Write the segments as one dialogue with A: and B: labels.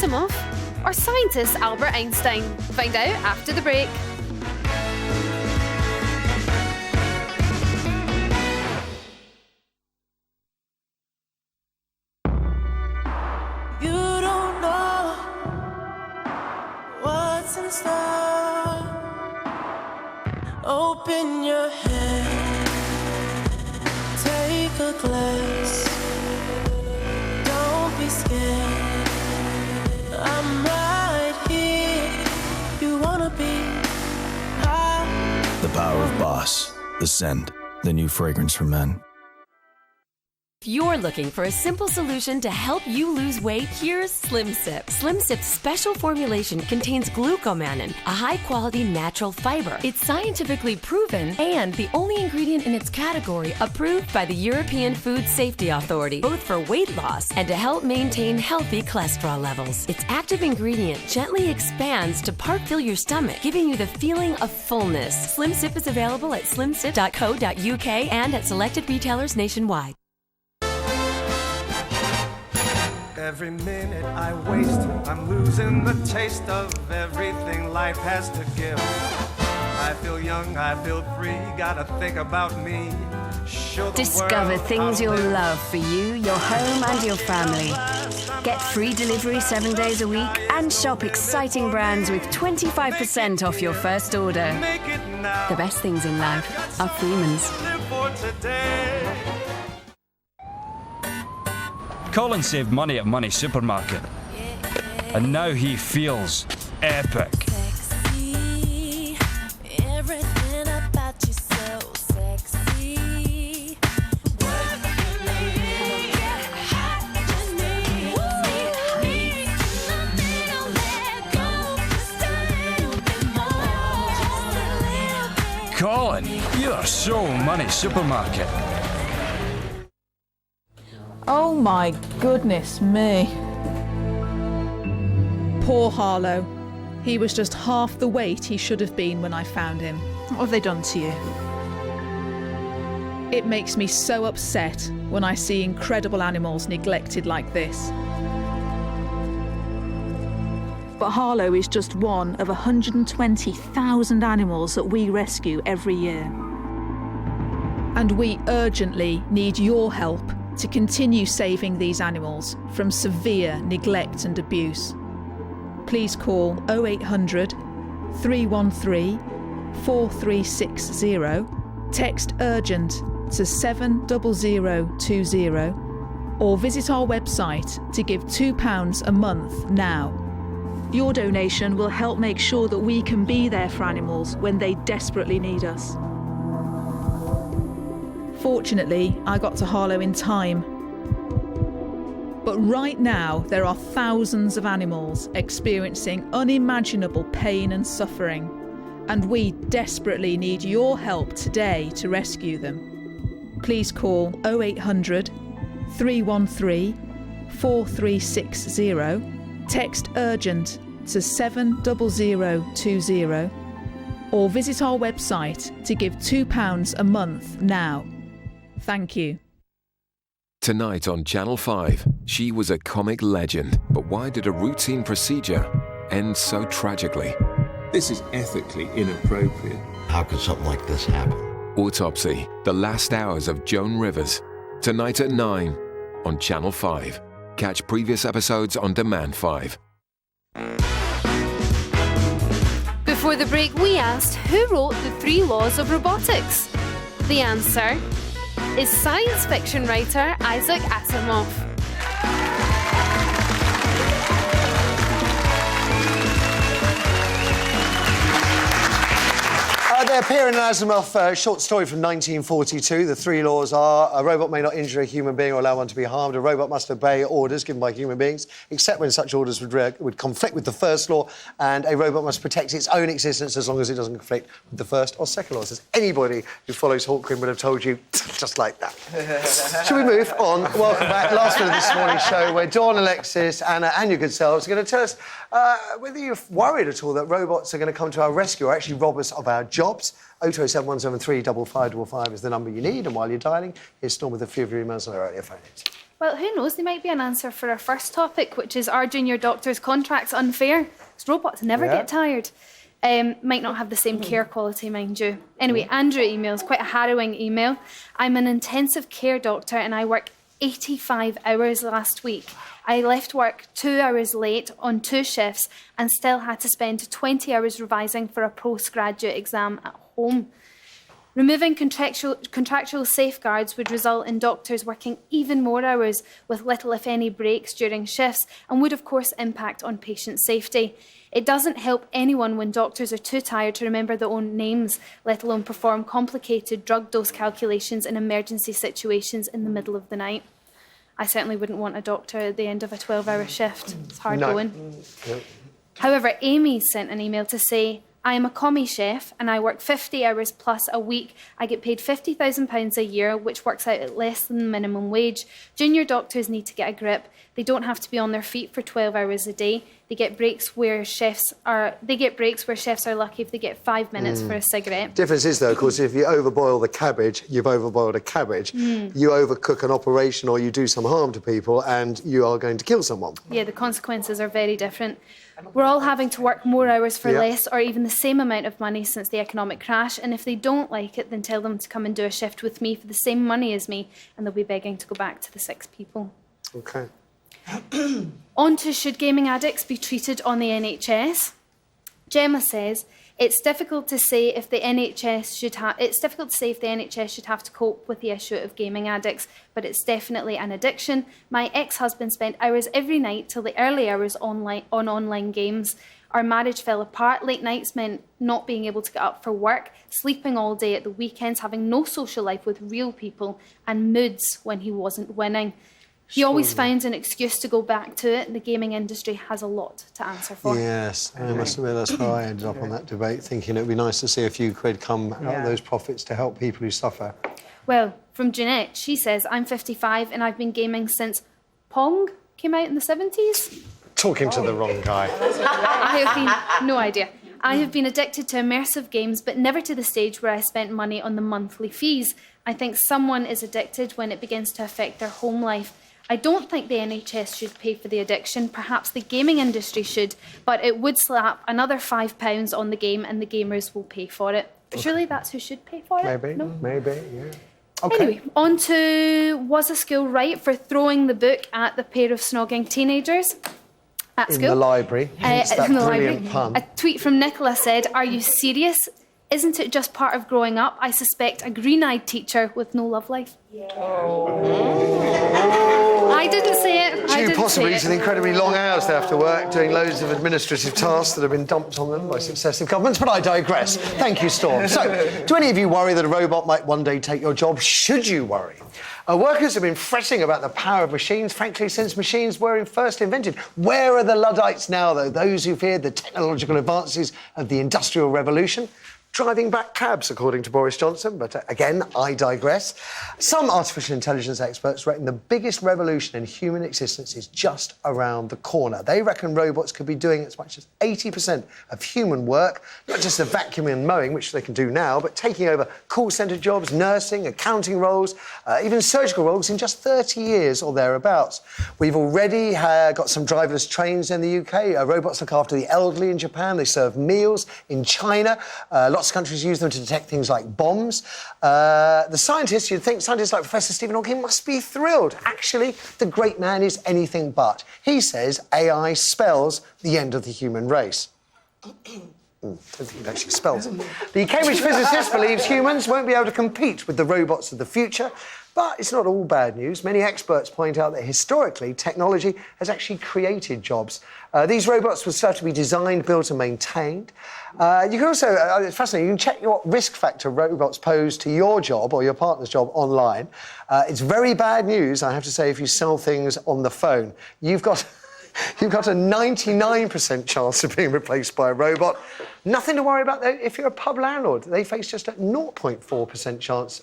A: Asimov or scientist Albert Einstein? Find out after the break.
B: You don't know what's in store. Open your head, take a glance. Don't be scared, I'm right here. You wanna be high.
C: The power of Boss. The Scent. The new fragrance for men.
D: If you're looking for a simple solution to help you lose weight, here's Slim Sip. Slim Sip's special formulation contains glucomannan, a high-quality natural fiber. It's scientifically proven and the only ingredient in its category approved by the European Food Safety Authority, both for weight loss and to help maintain healthy cholesterol levels. Its active ingredient gently expands to part-fill your stomach, giving you the feeling of fullness. Slim Sip is available at slimsip.co.uk and at selected retailers nationwide.
E: Every minute I waste, I'm losing the taste of everything life has to give. I feel young, I feel free, gotta think about me.
F: Discover things you'll love for you, your home and your family. Get free delivery 7 days a week and shop exciting brands with 25% off your first order. The best things in life are Freeman's.
G: Colin saved money at Money Supermarket, and now he feels epic.
B: Sexy, everything about you so sexy.
G: Colin, you are so Money Supermarket.
H: Oh my goodness me. Poor Harlow. He was just half the weight he should have been when I found him. What have they done to you? It makes me so upset when I see incredible animals neglected like this. But Harlow is just one of 120,000 animals that we rescue every year. And we urgently need your help to continue saving these animals from severe neglect and abuse. Please call 0800 313 4360, text urgent to 70020, or visit our website to give £2 a month now. Your donation will help make sure that we can be there for animals when they desperately need us. Fortunately, I got to Harlow in time. But right now, there are thousands of animals experiencing unimaginable pain and suffering, and we desperately need your help today to rescue them. Please call 0800 313 4360, text urgent to 70020, or visit our website to give £2 a month now. Thank you.
I: Tonight on Channel 5, she was a comic legend, but why did a routine procedure end so tragically?
J: This is ethically inappropriate.
K: How could something like this happen?
I: Autopsy, the last hours of Joan Rivers. Tonight at 9 on Channel 5. Catch previous episodes on Demand 5.
A: Before the break, we asked who wrote the 3 laws of robotics. The answer is science fiction writer Isaac Asimov.
L: They appear in an Asimov short story from 1942. The 3 laws are: a robot may not injure a human being or allow one to be harmed. A robot must obey orders given by human beings, except when such orders would conflict with the first law. And a robot must protect its own existence as long as it doesn't conflict with the first or second laws. As anybody who follows Hawkwind would have told you, just like that. Should we move on? Welcome back. Last bit of this morning's show, where Dawn, Alexis, Anna, and your good selves are going to tell us whether you're worried at all that robots are going to come to our rescue or actually rob us of our jobs. 0207 173 5555 is the number you need, and while you're dialing, here's Storm with a few of your emails on our earlier phone.
M: Well, who knows? There might be an answer for our first topic, which is, are junior doctors' contracts unfair? Because robots never get tired. Might not have the same care quality, mind you. Anyway, Andrew emails, quite a harrowing email. I'm an intensive care doctor and I work 85 hours last week. I left work 2 hours late on 2 shifts and still had to spend 20 hours revising for a postgraduate exam at home. Removing contractual safeguards would result in doctors working even more hours with little, if any, breaks during shifts and would, of course, impact on patient safety. It doesn't help anyone when doctors are too tired to remember their own names, let alone perform complicated drug dose calculations in emergency situations in the middle of the night. I certainly wouldn't want a doctor at the end of a 12-hour shift. It's hard going. No. However, Amy sent an email to say, I am a commie chef and I work 50 hours plus a week. I get paid £50,000 a year, which works out at less than minimum wage. Junior doctors need to get a grip. They don't have to be on their feet for 12 hours a day. They get breaks where chefs are lucky if they get 5 minutes for a cigarette.
L: Difference is, though, of course, if you overboil the cabbage, you've overboiled a cabbage. You overcook an operation or you do some harm to people and you are going to kill someone.
M: Yeah, the consequences are very different. We're all having to work more hours for less or even the same amount of money since the economic crash, and if they don't like it, then tell them to come and do a shift with me for the same money as me, and they'll be begging to go back to the 6 people.
L: OK.
M: On to, should gaming addicts be treated on the NHS? Gemma says, it's difficult to say if the NHS should have to cope with the issue of gaming addicts, but it's definitely an addiction. My ex-husband spent hours every night till the early hours on online games. Our marriage fell apart. Late nights meant not being able to get up for work, sleeping all day at the weekends, having no social life with real people, and moods when he wasn't winning. He always finds an excuse to go back to it. The gaming industry has a lot to answer for.
L: Yes, I must admit that's where I ended up on that debate, thinking it would be nice to see a few quid come out of those profits to help people who suffer.
M: Well, from Jeanette, she says, I'm 55 and I've been gaming since Pong came out in the 70s.
L: Talking to the wrong guy.
M: No idea. I have been addicted to immersive games, but never to the stage where I spent money on the monthly fees. I think someone is addicted when it begins to affect their home life. I don't think the NHS should pay for the addiction. Perhaps the gaming industry should, but it would slap another £5 on the game and the gamers will pay for it. But surely that's who should pay for it?
L: Maybe, yeah. Okay.
M: Anyway, on to, was a school right for throwing the book at the pair of snogging teenagers at school?
L: In the library. That brilliant pun.
M: A tweet from Nicola said, are you serious? Isn't it just part of growing up? I suspect a green-eyed teacher with no love life. I didn't say it.
L: Due possibly to the incredibly long hours they have to work doing loads of administrative tasks that have been dumped on them by successive governments, but I digress. Thank you, Storm. So, do any of you worry that a robot might one day take your job? Should you worry? Workers have been fretting about the power of machines, frankly, since machines were first invented. Where are the Luddites now, though? Those who feared the technological advances of the Industrial Revolution? Driving back cabs, according to Boris Johnson, but again, I digress. Some artificial intelligence experts reckon the biggest revolution in human existence is just around the corner. They reckon robots could be doing as much as 80% of human work, not just the vacuuming and mowing, which they can do now, but taking over call centre jobs, nursing, accounting roles, even surgical roles in just 30 years or thereabouts. We've already got some driverless trains in the UK. Robots look after the elderly in Japan. They serve meals in China. Lots of countries use them to detect things like bombs. The scientists, you'd think scientists like Professor Stephen Hawking must be thrilled. Actually, the great man is anything but. He says AI spells the end of the human race. I don't think it actually spells it. The Cambridge physicist believes humans won't be able to compete with the robots of the future. But it's not all bad news. Many experts point out that historically, technology has actually created jobs. These robots were said to be designed, built and maintained. You can also, it's fascinating, you can check what risk factor robots pose to your job or your partner's job online. It's very bad news, I have to say, if you sell things on the phone. You've got a 99% chance of being replaced by a robot. Nothing to worry about, though, if you're a pub landlord. They face just a 0.4% chance.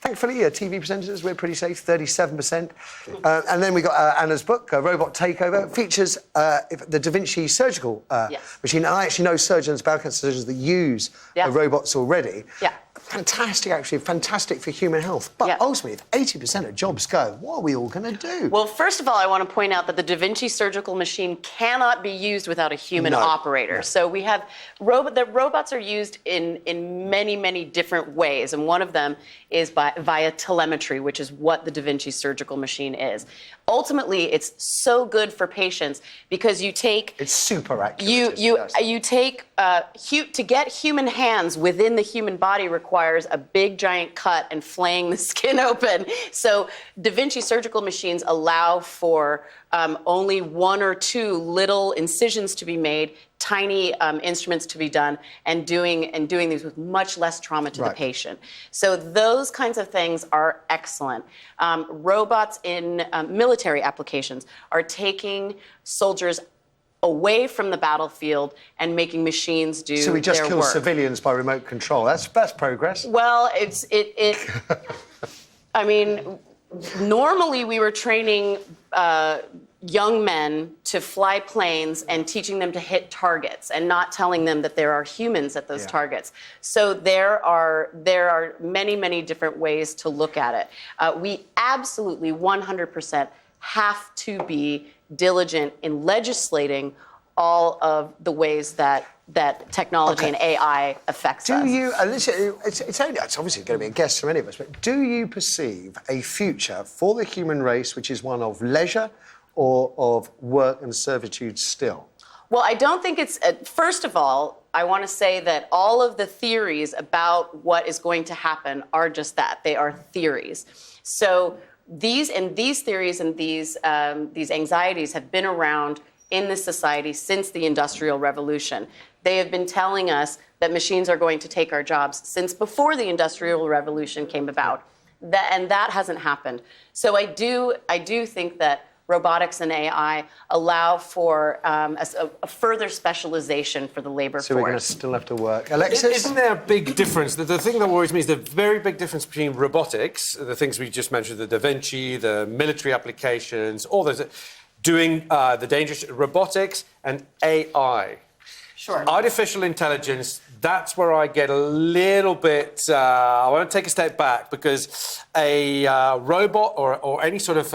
L: Thankfully, TV presenters, we're pretty safe, 37%. And then we got Anna's book, Robot Takeover. It features the Da Vinci surgical machine. And I actually know surgeons, bowel cancer surgeons, that use robots already. fantastic, actually, fantastic for human health. But ultimately, if 80% of jobs go, what are we all going to do?
N: Well, first of all, I want to point out that the Da Vinci surgical machine cannot be used without a human operator. No. So we have the robots are used in many, many different ways, and one of them is via telemetry, which is what the Da Vinci surgical machine is. Ultimately, it's so good for patients because you take...
L: It's super accurate.
N: You take... to get human hands within the human body requires a big, giant cut and flaying the skin open. So Da Vinci surgical machines allow for only 1 or 2 little incisions to be made, tiny instruments to be done, and doing these with much less trauma to the patient. So those kinds of things are excellent. Robots in military applications are taking soldiers away from the battlefield and making machines do their work.
L: So we just kill civilians by remote control. That's progress.
N: Well, I mean, normally we were training young men to fly planes and teaching them to hit targets and not telling them that there are humans at those targets. So there are many, many different ways to look at it. We absolutely 100% have to be diligent in legislating all of the ways that technology and AI affects us.
L: Do you, it's obviously going to be a guess for many of us, but do you perceive a future for the human race which is one of leisure or of work and servitude still?
N: Well, I don't think it's... first of all, I want to say that all of the theories about what is going to happen are just that. They are theories. So these theories and these anxieties have been around in this society since the Industrial Revolution. They have been telling us that machines are going to take our jobs since before the Industrial Revolution came about. And that hasn't happened. So I do think that robotics and AI allow for a further specialization for the labor force.
L: So we're going to still have to work. Alexis?
O: Isn't there a big difference? The thing that worries me is the very big difference between robotics, the things we just mentioned, the Da Vinci, the military applications, all those, doing the dangerous robotics and AI.
N: Sure.
O: Artificial intelligence, that's where I get a little bit... I want to take a step back because a robot or any sort of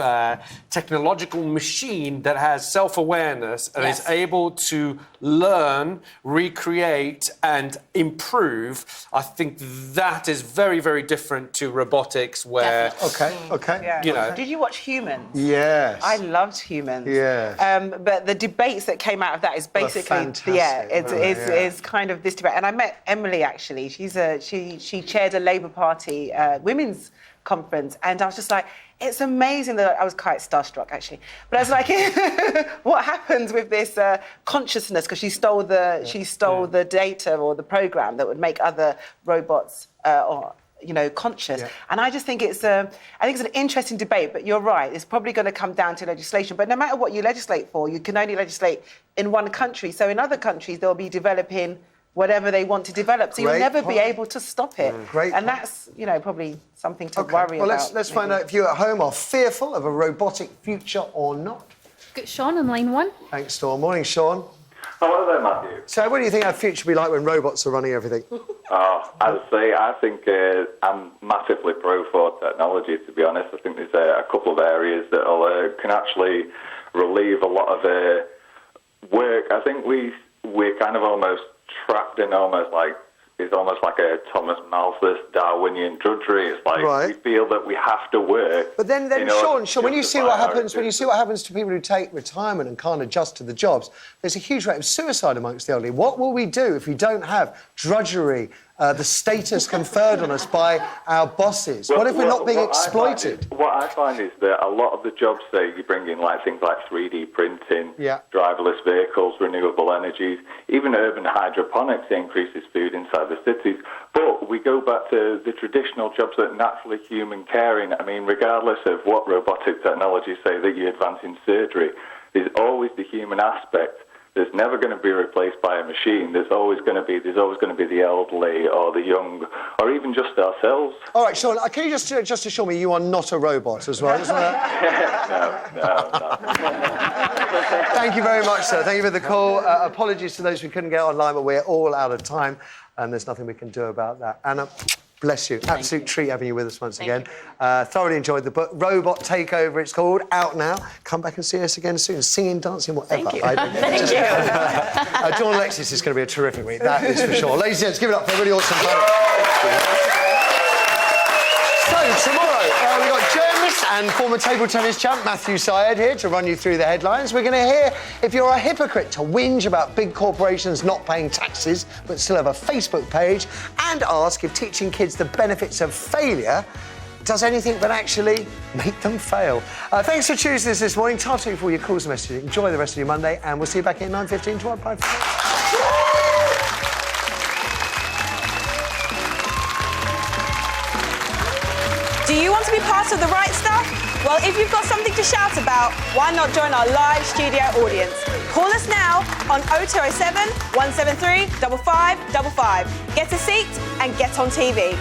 O: technological machine that has self-awareness and is able to learn, recreate and improve, I think that is very, very different to robotics where...
L: Okay.
P: Yeah.
O: You know...
P: Did you watch Humans?
L: Yes.
P: I loved Humans.
L: Yes.
P: But the debates that came out of that is basically... It's kind of this debate. And I met Emily, actually. She chaired a Labour Party women's conference, and I was just like, it's amazing that I was quite starstruck, actually. But I was like, what happens with this consciousness? Because she stole the data or the program that would make other robots conscious. Yeah. And I just think it's an interesting debate, but you're right. It's probably going to come down to legislation. But no matter what you legislate for, you can only legislate in one country. So in other countries, they'll be developing whatever they want to develop. So you'll never be able to stop it. And that's, probably something to worry about.
L: Well, let's find out if you at home are fearful of a robotic future or not.
M: Got Sean on line 1.
L: Thanks, Dawn. Morning, Sean.
Q: Hello there, Matthew.
L: So what do you think our future will be like when robots are running everything?
Q: As I say, I think I'm massively pro for technology, to be honest. I think there's a couple of areas that can actually relieve a lot of work. I think we're kind of almost trapped in it's almost like a Thomas Malthus Darwinian drudgery. It's like we feel that we have to work.
L: But then Sean, when you see what happens to people who take retirement and can't adjust to the jobs, there's a huge rate of suicide amongst the elderly. What will we do if we don't have drudgery, the status conferred on us by our bosses? What if we're not being exploited?
Q: What I find is that a lot of the jobs, say, you bring in things like 3D printing, driverless vehicles, renewable energies, even urban hydroponics increases food inside the cities. But we go back to the traditional jobs that naturally human caring. I mean, regardless of what robotic technologies say that you advance in surgery, there's always the human aspect. There's never going to be replaced by a machine. There's always going to be the elderly or the young, or even just ourselves.
L: All right, Sean, can you just assure me you are not a robot as well? Isn't that...
Q: No.
L: Thank you very much, sir. Thank you for the call. Apologies to those who couldn't get online, but we're all out of time, and there's nothing we can do about that. Anna, Bless you. Absolute treat having you with us once again. Thoroughly enjoyed the book. Robot Takeover, it's called. Out now. Come back and see us again soon. Singing, dancing, whatever.
P: Thank you.
L: Thank you. Dawn Alexis is going to be a terrific week. That is for sure. Ladies and gents, give it up for a really awesome panel. So, tomorrow, we've got journalist and former table tennis champ Matthew Wright here to run you through the headlines. We're going to hear if you're a hypocrite to whinge about big corporations not paying taxes but still have a Facebook page, and ask if teaching kids the benefits of failure does anything but actually make them fail. Thanks for choosing us this morning. Time to you for all your calls and messages. Enjoy the rest of your Monday, and we'll see you back at 9:15 tomorrow. Bye for now.
R: Do you want to be part of the right stuff? Well, if you've got something to shout about, why not join our live studio audience? Call us now on 0207 173 5555. Get a seat and get on TV.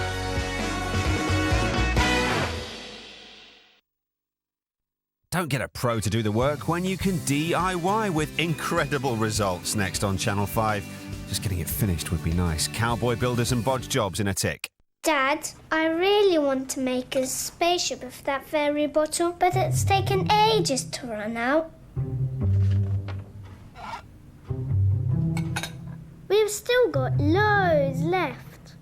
S: Don't get a pro to do the work when you can DIY with incredible results. Next on Channel 5. Just getting it finished would be nice. Cowboy builders and bodge jobs in a tick.
T: Dad, I really want to make a spaceship of that fairy bottle, but it's taken ages to run out. We've still got loads left.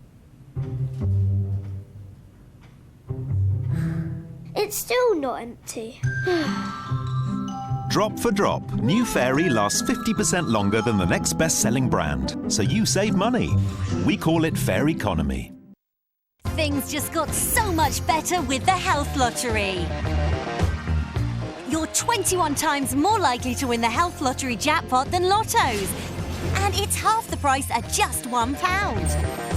T: It's still not empty.
U: Drop for drop, new Fairy lasts 50% longer than the next best-selling brand, so you save money. We call it Fair Economy.
V: Things just got so much better with the Health Lottery. You're 21 times more likely to win the Health Lottery jackpot than lottos. And it's half the price at just £1.